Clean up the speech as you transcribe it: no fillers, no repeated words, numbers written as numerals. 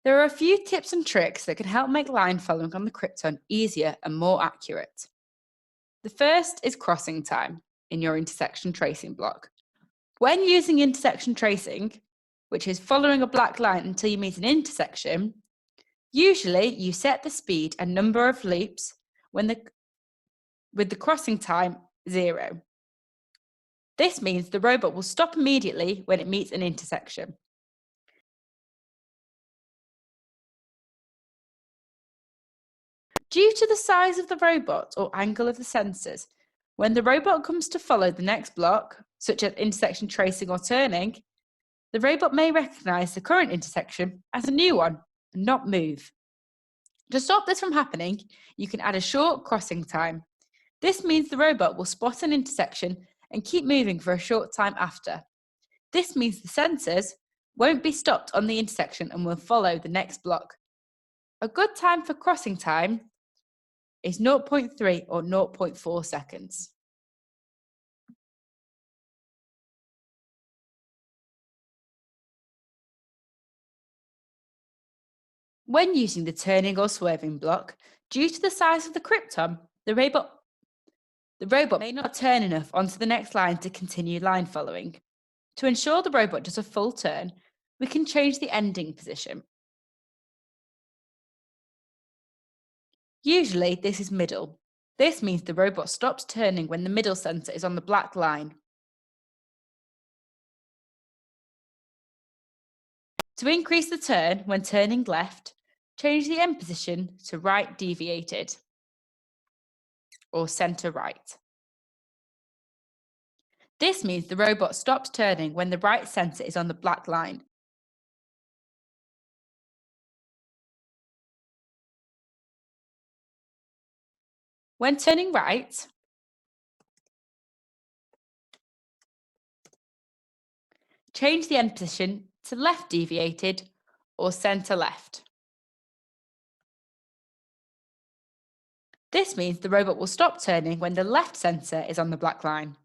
There are a few tips and tricks that can help make line following on the Krypton easier and more accurate. The first is crossing time in your intersection tracing block. When using intersection tracing, which is following a black line until you meet an intersection, usually you set the speed and number of loops with the crossing time 0. This means the robot will stop immediately when it meets an intersection. Due to the size of the robot or angle of the sensors, when the robot comes to follow the next block, such as intersection tracing or turning, the robot may recognise the current intersection as a new one and not move. To stop this from happening, you can add a short crossing time. This means the robot will spot an intersection and keep moving for a short time after. This means the sensors won't be stopped on the intersection and will follow the next block. A good time for crossing time is 0.3 or 0.4 seconds. When using the turning or swerving block, due to the size of the Krypton, the robot may not turn enough onto the next line to continue line following. To ensure the robot does a full turn, we can change the ending position. Usually this is middle. This means the robot stops turning when the middle sensor is on the black line. To increase the turn when turning left, change the end position to right deviated or centre right. This means the robot stops turning when the right sensor is on the black line. When turning right, change the end position to left deviated or centre left. This means the robot will stop turning when the left sensor is on the black line.